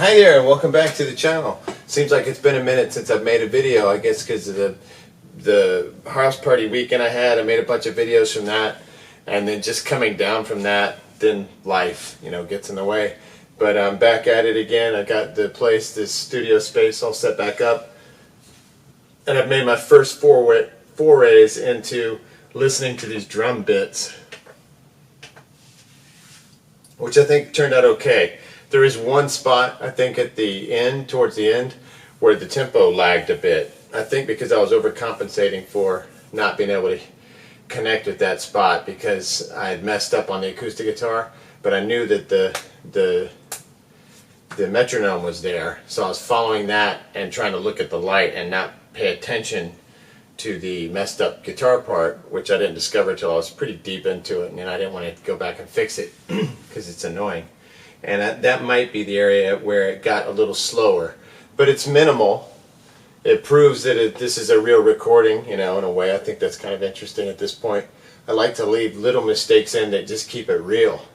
Hi there, and welcome back to the channel. Seems like it's been a minute since I've made a video, I guess because of the house party weekend I had. I made a bunch of videos from that, and then just coming down from that, then life, gets in the way. But I'm back at it again. I got the place, this studio space all set back up, and I've made my first forays into listening to these drum bits, which I think turned out okay. There is one spot, I think, at the end, towards the end, where the tempo lagged a bit. I think because I was overcompensating for not being able to connect with that spot because I had messed up on the acoustic guitar, but I knew that the metronome was there, so I was following that and trying to look at the light and not pay attention to the messed up guitar part, which I didn't discover until I was pretty deep into it, and I didn't want to go back and fix it because it's annoying. And that might be the area where it got a little slower. But it's minimal. It proves that this is a real recording, in a way. I think that's kind of interesting at this point. I like to leave little mistakes in that just keep it real.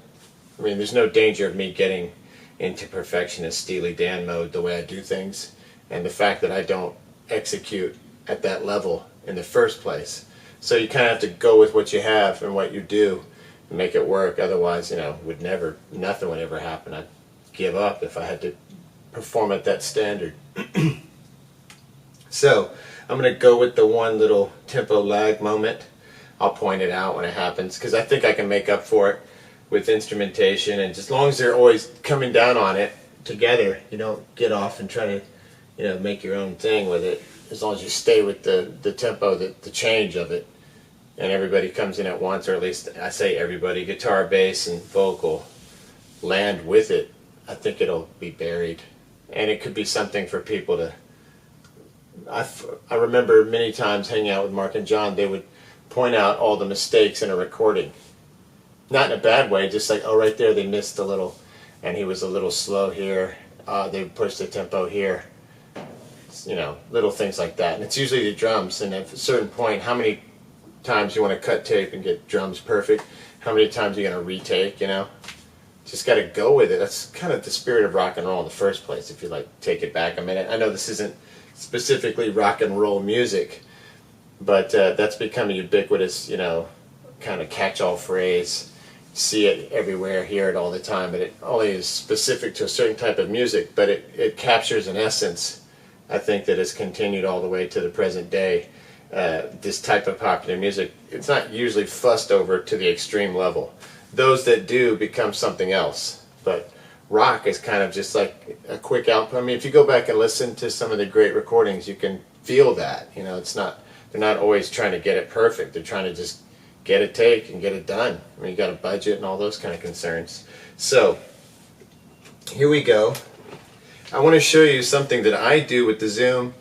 I mean, there's no danger of me getting into perfectionist Steely Dan mode the way I do things. And the fact that I don't execute at that level in the first place. So you kind of have to go with what you have and what you do. Make it work. Otherwise, nothing would ever happen. I'd give up if I had to perform at that standard. So I'm going to go with the one little tempo lag moment. I'll point it out when it happens because I think I can make up for it with instrumentation, and as long as they're always coming down on it together, you don't get off and try to make your own thing with it. As long as you stay with the tempo, the change of it. And everybody comes in at once, or at least I say everybody, guitar, bass, and vocal, land with it. I think it'll be buried. And it could be something for people to... I remember many times hanging out with Mark and John, they would point out all the mistakes in a recording. Not in a bad way, just like, oh, right there they missed a little, and he was a little slow here. They pushed the tempo here. Little things like that. And it's usually the drums, and at a certain point, how many times you want to cut tape and get drums perfect, how many times are you going to retake, just got to go with it. That's kind of the spirit of rock and roll in the first place, if you take it back a minute. I know this isn't specifically rock and roll music, but that's become a ubiquitous, kind of catch-all phrase. See it everywhere, hear it all the time, but it only is specific to a certain type of music, but it captures an essence, I think, that has continued all the way to the present day. This type of popular music, it's not usually fussed over to the extreme level. Those that do become something else. But rock is kind of just like a quick output. I mean, if you go back and listen to some of the great recordings, you can feel that. They're not always trying to get it perfect. They're trying to just get a take and get it done. I mean, you got a budget and all those kind of concerns. So, here we go. I want to show you something that I do with the Zoom,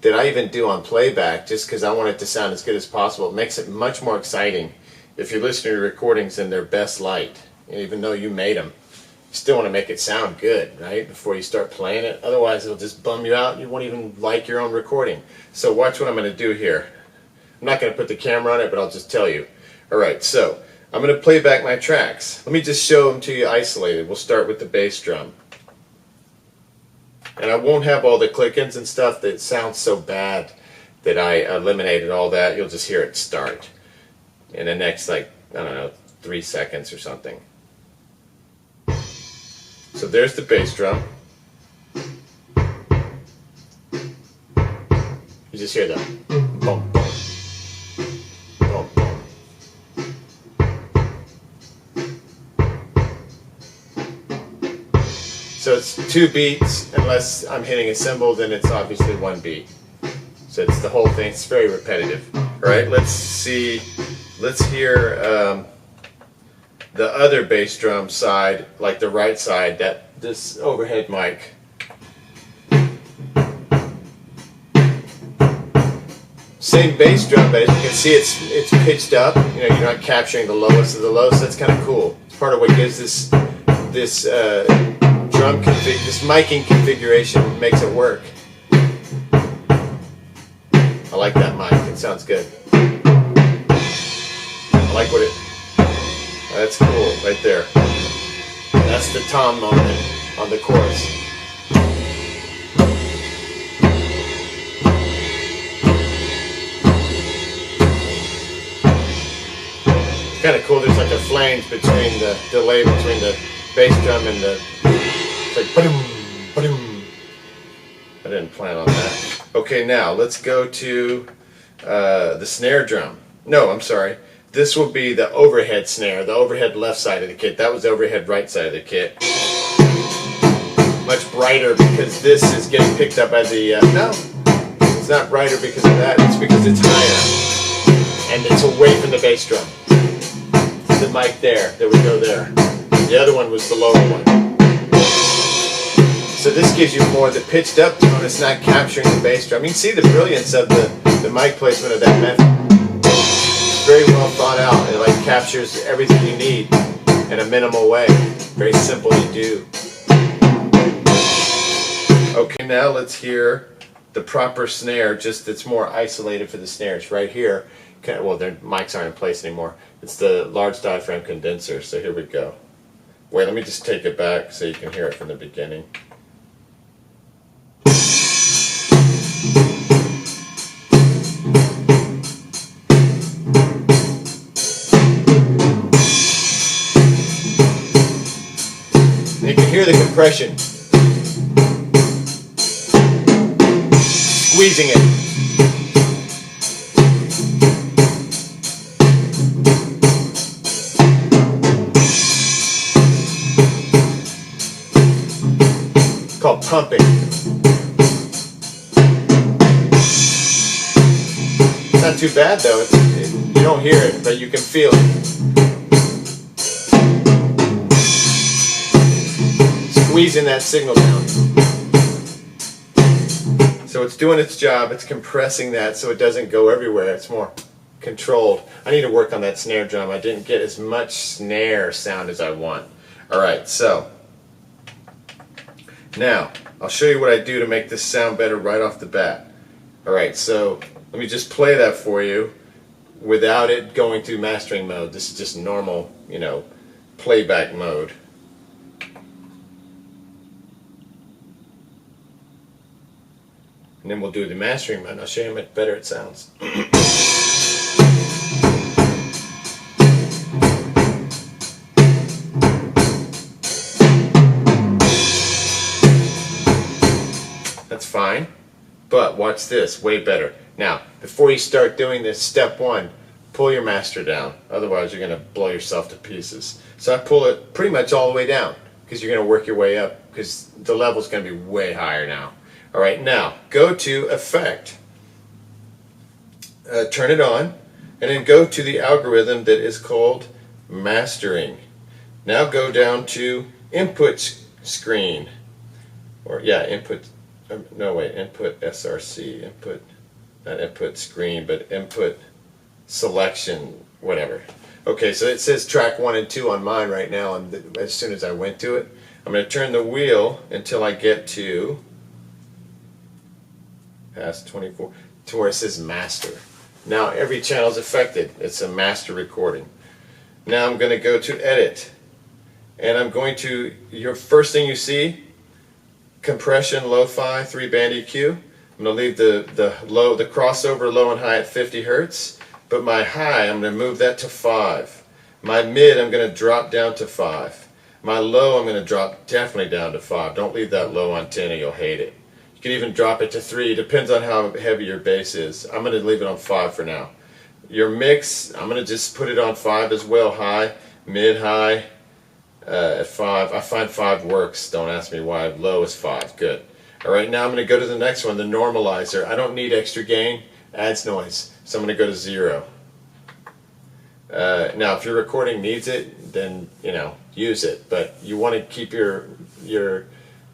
that I even do on playback, just because I want it to sound as good as possible. It makes it much more exciting if you're listening to recordings in their best light. And even though you made them, you still want to make it sound good, right, before you start playing it. Otherwise, it'll just bum you out and you won't even like your own recording. So watch what I'm going to do here. I'm not going to put the camera on it, but I'll just tell you. Alright, so I'm going to play back my tracks. Let me just show them to you isolated. We'll start with the bass drum. And I won't have all the click-ins and stuff that sounds so bad that I eliminated all that. You'll just hear it start in the next, 3 seconds or something. So there's the bass drum. You just hear the boom, boom, boom, boom. So it's 2 beats, unless I'm hitting a cymbal, then it's obviously 1 beat. So it's the whole thing, it's very repetitive. Alright, let's hear the other bass drum side, like the right side, this overhead mic. Same bass drum, but as you can see it's pitched up. You're not capturing the lowest of the low, so that's kind of cool. It's part of what gives this this miking configuration makes it work. I like that mic, it sounds good. I like what it... That's cool, right there. That's the tom moment on the chorus. kind of cool. There's like a flange between the delay between the bass drum and the. It's like ba-dum, ba-dum. I didn't plan on that. Okay, now let's go to the snare drum. No, I'm sorry. This will be the overhead snare, the overhead left side of the kit. That was the overhead right side of the kit. Much brighter because this is getting picked up by the. No, it's not brighter because of that. It's because it's higher. And it's away from the bass drum. The mic there, that would go there. The other one was the lower one. So this gives you more the pitched up tone. It's not capturing the bass drum. You can see the brilliance of the mic placement of that method. Very well thought out. It like captures everything you need in a minimal way. Very simple to do. Okay, now let's hear the proper snare. Just it's more isolated for the snare. It's right here. Well, their mics aren't in place anymore. It's the large diaphragm condenser. So here we go. Wait, let me just take it back so you can hear it from the beginning. You can hear the compression. Squeezing it. It's called pumping. It's not too bad though. You don't hear it, but you can feel it. Squeezing that signal down. So it's doing its job, it's compressing that so it doesn't go everywhere, it's more controlled. I need to work on that snare drum. I didn't get as much snare sound as I want. Alright, so now I'll show you what I do to make this sound better right off the bat. Alright, so let me just play that for you without it going through mastering mode. This is just normal, playback mode. And then we'll do the mastering mode. I'll show you how much better it sounds. That's fine. But watch this, way better. Now, before you start doing this, step one, pull your master down. Otherwise, you're going to blow yourself to pieces. So I pull it pretty much all the way down because you're going to work your way up because the level's going to be way higher now. Alright, now go to Effect, turn it on, and then go to the algorithm that is called Mastering. Now go down to Input Screen, Input SRC, Input, not Input Screen, but Input Selection, whatever. Okay, so it says track 1 and 2 on mine right now, and as soon as I went to it, I'm going to turn the wheel until I get to past 24 to where it says master. Now every channel is affected. It's a master recording. Now I'm going to go to edit, and I'm going to, your first thing you see, compression, lo-fi, 3-band EQ. I'm going to leave the crossover low and high at 50 Hertz, but my high I'm going to move that to 5. My mid I'm going to drop down to 5. My low I'm going to drop definitely down to 5. Don't leave that low on 10 or you'll hate it. You can even drop it to 3. Depends on how heavy your bass is. I'm going to leave it on 5 for now. Your mix, I'm going to just put it on 5 as well. High, mid, high at 5. I find 5 works. Don't ask me why. Low is 5. Good. Alright, now I'm going to go to the next one, the normalizer. I don't need extra gain. Adds noise. So I'm going to go to 0. Now if your recording needs it, then use it. But you want to keep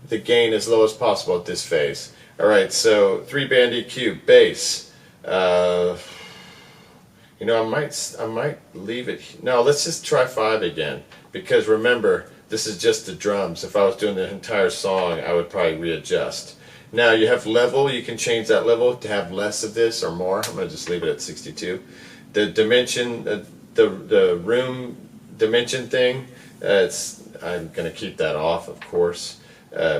the gain as low as possible at this phase. Alright, so 3-band EQ, bass. I might leave it. No, let's just try 5 again. Because remember, this is just the drums. If I was doing the entire song, I would probably readjust. Now you have level. You can change that level to have less of this or more. I'm going to just leave it at 62. The dimension, the room dimension thing, I'm going to keep that off, of course.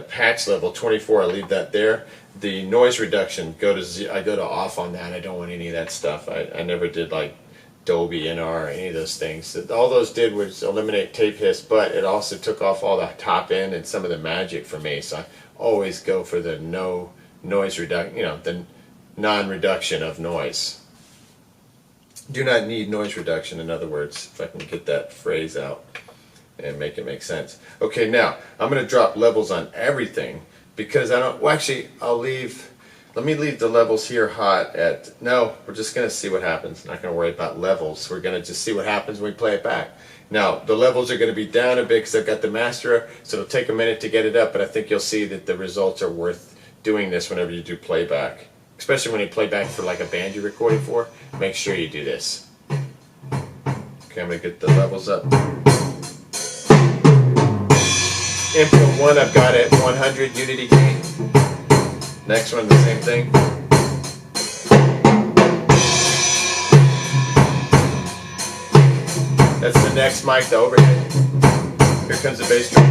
Patch level 24, I leave that there. The noise reduction, I go to off on that. I don't want any of that stuff. I never did like Dolby NR or any of those things. All those did was eliminate tape hiss, but it also took off all the top end and some of the magic for me. So I always go for the no noise reduction, the non-reduction of noise. Do not need noise reduction, in other words, if I can get that phrase out and make it make sense. Okay, now I'm going to drop levels on everything because I don't, well actually let me leave the levels here hot at, no, we're just going to see what happens. Not going to worry about levels. We're going to just see what happens when we play it back. Now, the levels are going to be down a bit because I've got the master, so it'll take a minute to get it up, but I think you'll see that the results are worth doing this whenever you do playback. Especially when you play back for like a band you're recording for, make sure you do this. Okay, I'm going to get the levels up. Input 1 I've got at 100 unity gain. Next one, the same thing. That's the next mic, the overhead. Here comes the bass drum.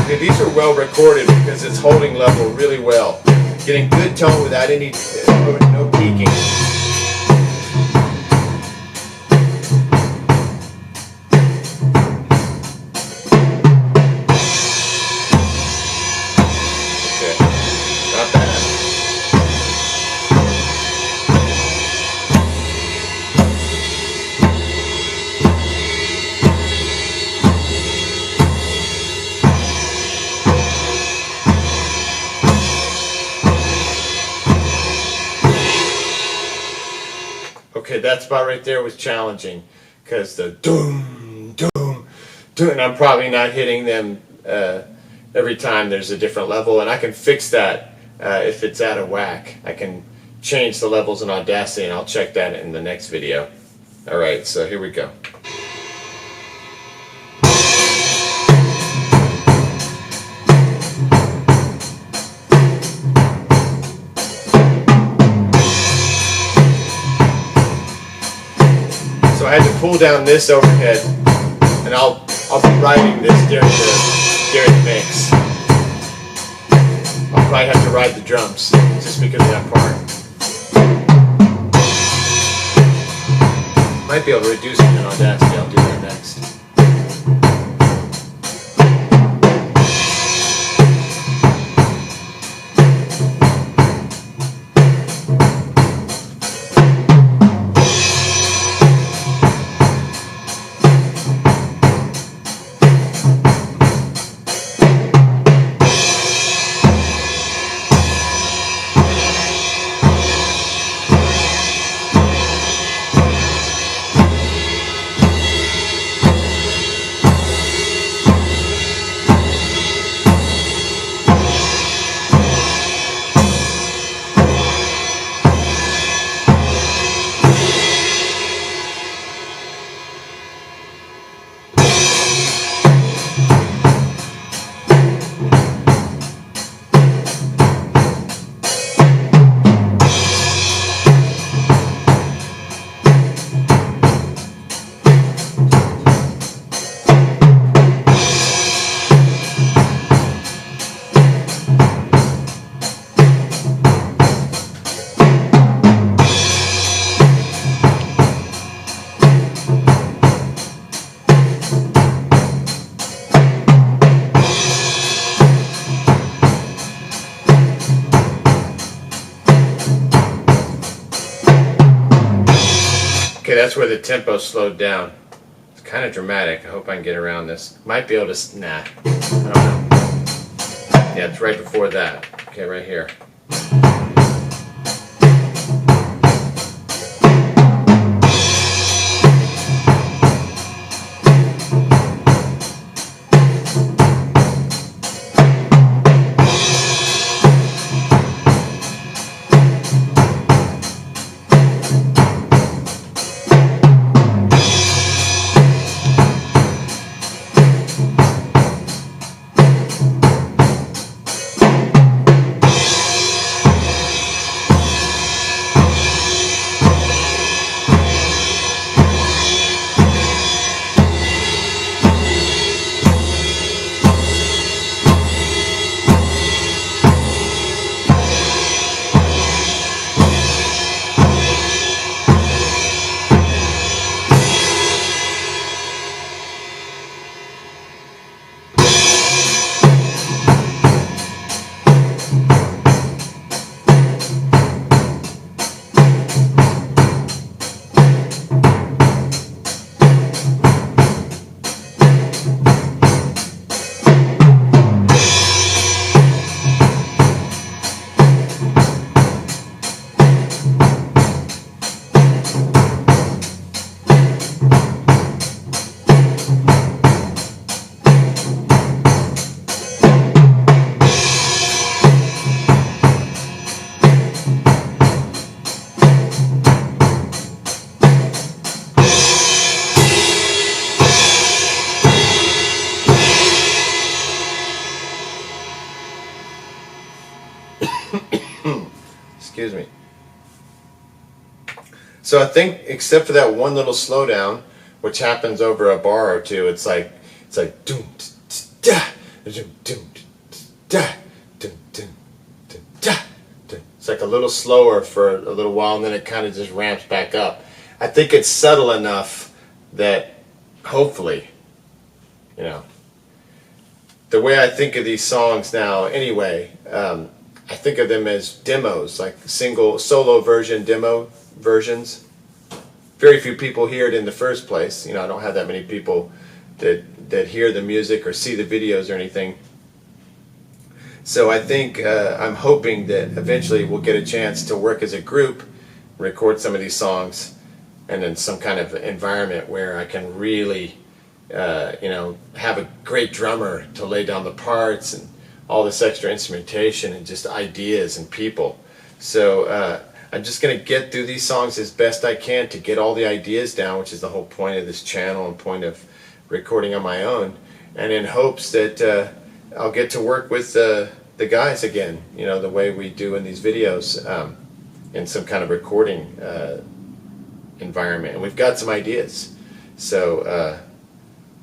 Okay, these are well recorded because it's holding level really well. Getting good tone without any no peaking. Okay, that spot right there was challenging because the doom, doom, doom, and I'm probably not hitting them every time there's a different level, and I can fix that if it's out of whack. I can change the levels in Audacity, and I'll check that in the next video. Alright, so here we go. So I had to pull down this overhead, and I'll be writing this during the mix. I'll probably have to ride the drums just because of that part. Might be able to reduce it in Audacity. I'll do that next. Okay, that's where the tempo slowed down. It's kind of dramatic. I hope I can get around this. Might be able to, nah, I don't know. Yeah, it's right before that. Okay, right here. Excuse me. So I think, except for that one little slowdown, which happens over a bar or two, it's like doom da doom doom da doom doom da. It's like a little slower for a little while, and then it kind of just ramps back up. I think it's subtle enough that hopefully, you know, the way I think of these songs now, anyway, I think of them as demos, like solo version demo versions. Very few people hear it in the first place. You know, I don't have that many people that hear the music or see the videos or anything. So I think I'm hoping that eventually we'll get a chance to work as a group, record some of these songs, and in some kind of environment where I can really, you know, have a great drummer to lay down the parts and all this extra instrumentation and just ideas and people. So I'm just going to get through these songs as best I can to get all the ideas down, which is the whole point of this channel and point of recording on my own, and in hopes that I'll get to work with the guys again, you know, the way we do in these videos, in some kind of recording environment. And we've got some ideas, so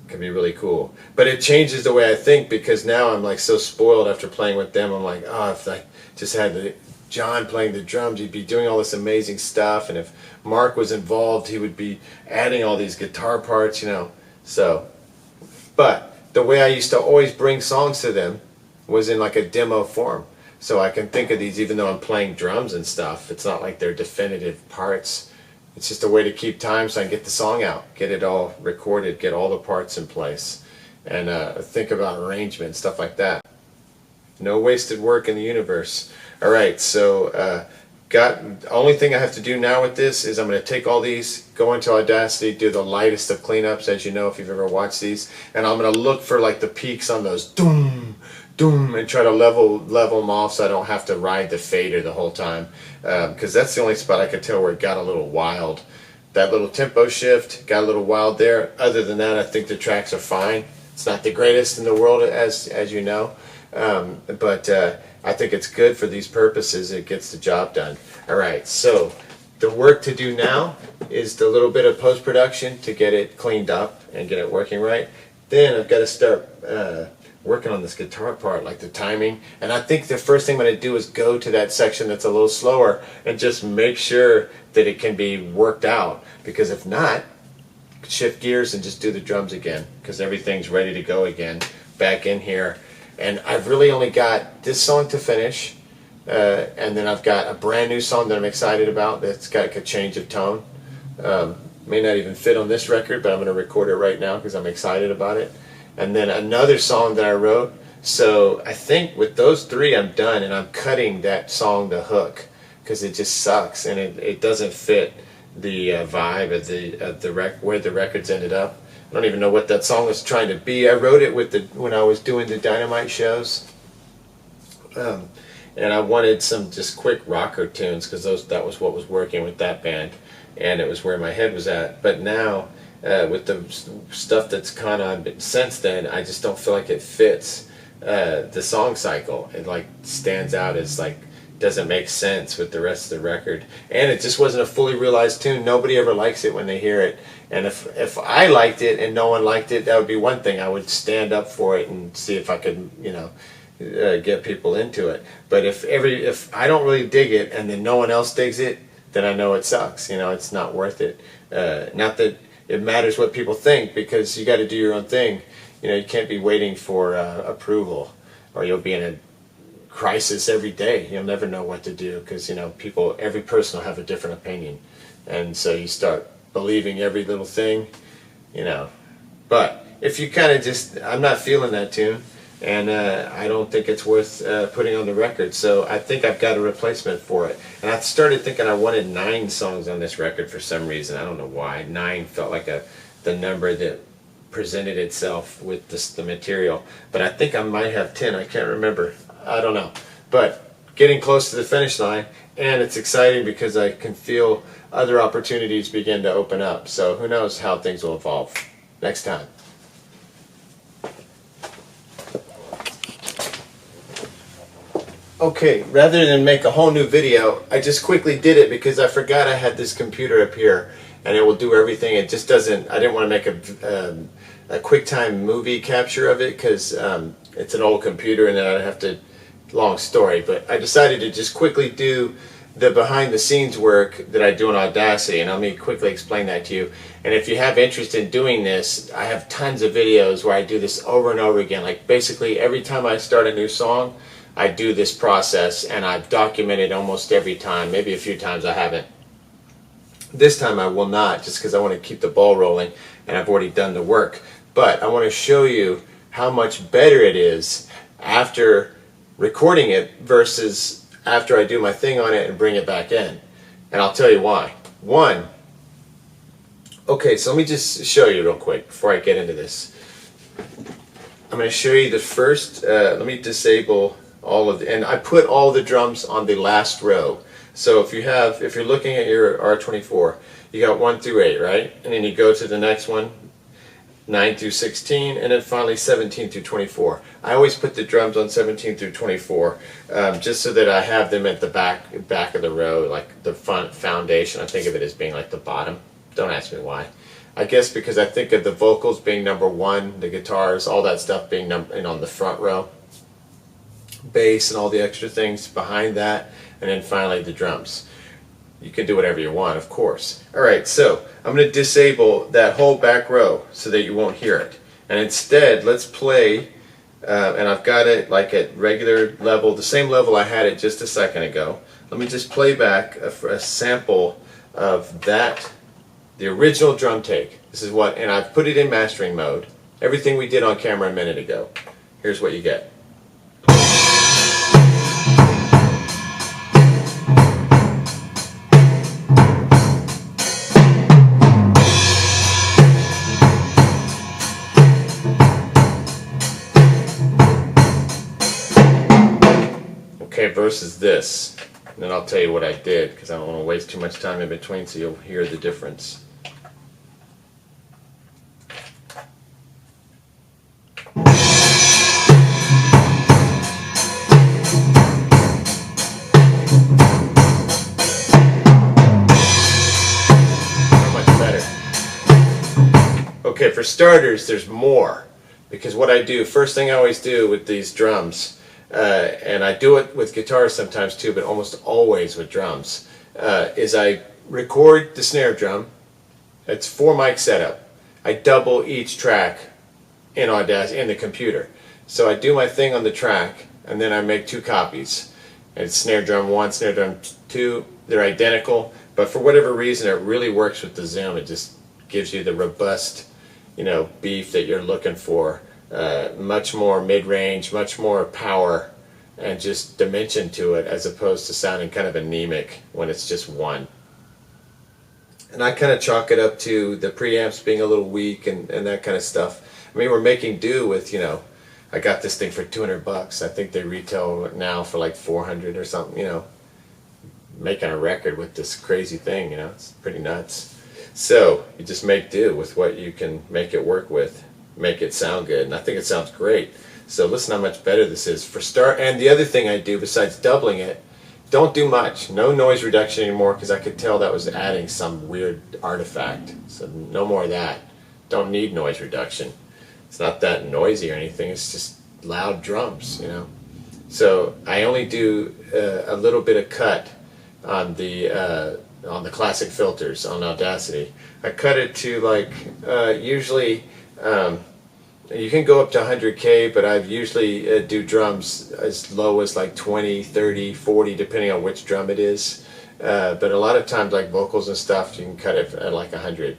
it can be really cool. But it changes the way I think, because now I'm like so spoiled after playing with them. I'm like, oh, if I just had John playing the drums, he'd be doing all this amazing stuff, and if Mark was involved, he would be adding all these guitar parts, you know. So, but the way I used to always bring songs to them was in like a demo form. So I can think of these even though I'm playing drums and stuff. It's not like they're definitive parts. It's just a way to keep time so I can get the song out, get it all recorded, get all the parts in place, and think about arrangement, stuff like that. No wasted work in the universe. All right, so the only thing I have to do now with this is I'm going to take all these, go into Audacity, do the lightest of cleanups, as you know if you've ever watched these, and I'm going to look for like the peaks on those doom, doom, and try to level them off so I don't have to ride the fader the whole time, because that's the only spot I could tell where it got a little wild. That little tempo shift got a little wild there. Other than that, I think the tracks are fine. It's not the greatest in the world, as you know, but I think it's good for these purposes. It gets the job done. All right, so the work to do now is the little bit of post-production to get it cleaned up and get it working right. Then I've got to start working on this guitar part, like the timing. And I think the first thing I'm going to do is go to that section that's a little slower and just make sure that it can be worked out. Because if not, shift gears and just do the drums again, because everything's ready to go again, back in here. And I've really only got this song to finish, and then I've got a brand new song that I'm excited about that's got a change of tone. May not even fit on this record, but I'm going to record it right now because I'm excited about it. And then another song that I wrote. So I think with those three I'm done, and I'm cutting that song, The Hook, because it just sucks and it doesn't fit the vibe of the where the records ended up. I don't even know what that song was trying to be. I wrote it when I was doing the Dynamite shows, and I wanted some just quick rocker tunes because that was what was working with that band, and it was where my head was at. But now with the stuff that's kind of since then, I just don't feel like it fits the song cycle. It like stands out as like doesn't make sense with the rest of the record, and it just wasn't a fully realized tune. Nobody ever likes it when they hear it, and if I liked it and no one liked it, that would be one thing. I would stand up for it and see if I could, you know, get people into it. But if I don't really dig it and then no one else digs it, then I know it sucks. You know, it's not worth it. Not that it matters what people think, because you got to do your own thing. You know, you can't be waiting for approval, or you'll be in a crisis every day. You'll never know what to do, because, you know, every person will have a different opinion, and so you start believing every little thing, you know. But if you kind of just, I'm not feeling that tune, and I don't think it's worth putting on the record, so I think I've got a replacement for it. And I started thinking I wanted 9 songs on this record for some reason. I don't know why. 9 felt like the number that presented itself with the material, but I think I might have 10. I can't remember. I don't know, but getting close to the finish line, and it's exciting because I can feel other opportunities begin to open up. So who knows how things will evolve next time. Okay, rather than make a whole new video, I just quickly did it because I forgot I had this computer up here and it will do everything. It just doesn't, I didn't want to make a QuickTime movie capture of it because it's an old computer and then I'd have to, long story, but I decided to just quickly do the behind the scenes work that I do in Audacity, and let me quickly explain that to you. And if you have interest in doing this, I have tons of videos where I do this over and over again. Like basically every time I start a new song, I do this process, and I've documented almost every time. Maybe a few times I haven't. This time I will not, just because I want to keep the ball rolling, and I've already done the work. But I want to show you how much better it is after recording it versus after I do my thing on it and bring it back in. And I'll tell you why. One, okay, so let me just show you real quick before I get into this. I'm going to show you the first, let me disable all of the, and I put all the drums on the last row. So if you're looking at your R24, you got 1 through 8, right? And then you go to the next one, 9 through 16, and then finally 17 through 24. I always put the drums on 17 through 24, just so that I have them at the back of the row, like the foundation. I think of it as being like the bottom. Don't ask me why. I guess because I think of the vocals being number 1, the guitars, all that stuff being on the front row, bass and all the extra things behind that, and then finally the drums. You can do whatever you want, of course. Alright, so I'm going to disable that whole back row so that you won't hear it. And instead, let's play, and I've got it like at regular level, the same level I had it just a second ago. Let me just play back a sample of that, the original drum take. This is what, and I've put it in mastering mode. Everything we did on camera a minute ago. Here's what you get. Okay, versus this. And then I'll tell you what I did because I don't want to waste too much time in between so you'll hear the difference. So much better. Okay, for starters, there's more. Because what I do, first thing I always do with these drums, and I do it with guitars sometimes too, but almost always with drums, is I record the snare drum. It's 4 mic setup. I double each track in Audacity, in the computer. So I do my thing on the track, and then I make 2 copies. And it's snare drum 1, snare drum 2. They're identical, but for whatever reason, it really works with the Zoom. It just gives you the robust, beef that you're looking for. Much more mid-range, much more power, and just dimension to it, as opposed to sounding kind of anemic when it's just 1. And I kind of chalk it up to the preamps being a little weak and that kind of stuff. I mean, we're making do with, I got this thing for $200. I think they retail now for like $400 or something, making a record with this crazy thing, it's pretty nuts. So you just make do with what you can make it work with, make it sound good, and I think it sounds great. So listen how much better this is for start. And the other thing I do besides doubling it, don't do much. No noise reduction anymore, because I could tell that was adding some weird artifact. So no more of that. Don't need noise reduction. It's not that noisy or anything. It's just loud drums, So I only do a little bit of cut on the classic filters on Audacity. I cut it to like usually. You can go up to 100K, but I usually do drums as low as like 20, 30, 40, depending on which drum it is. But a lot of times, like vocals and stuff, you can cut it at like 100,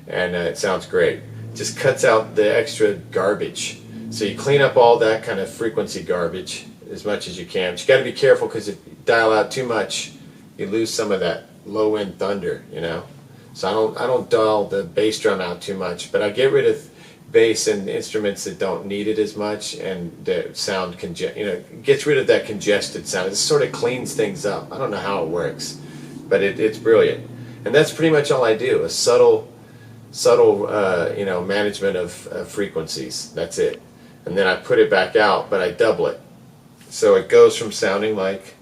and it sounds great. Just cuts out the extra garbage. So you clean up all that kind of frequency garbage as much as you can. But you got to be careful, because if you dial out too much, you lose some of that low end thunder, So I don't dial the bass drum out too much, but I get rid of bass and instruments that don't need it as much, and the sound gets rid of that congested sound. It sort of cleans things up. I don't know how it works, but it's brilliant. And that's pretty much all I do, a subtle management of frequencies. That's it. And then I put it back out, but I double it. So it goes from sounding like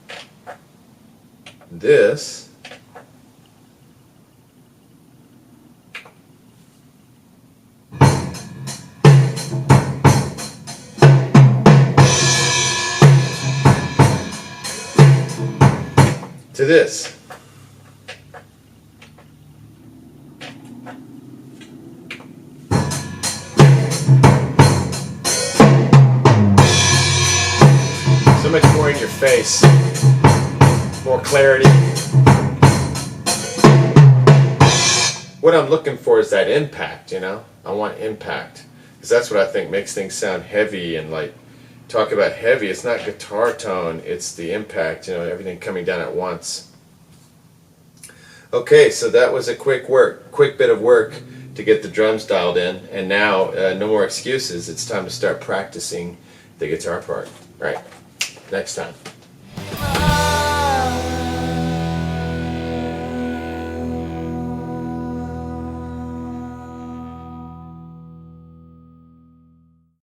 this to this. So much more in your face, more clarity. What I'm looking for is that impact, you know? I want impact. Because that's what I think makes things sound heavy, and like, talk about heavy, it's not guitar tone, it's the impact, you know, everything coming down at once. Okay, so that was a quick bit of work to get the drums dialed in, and now no more excuses, it's time to start practicing the guitar part. All right, next time.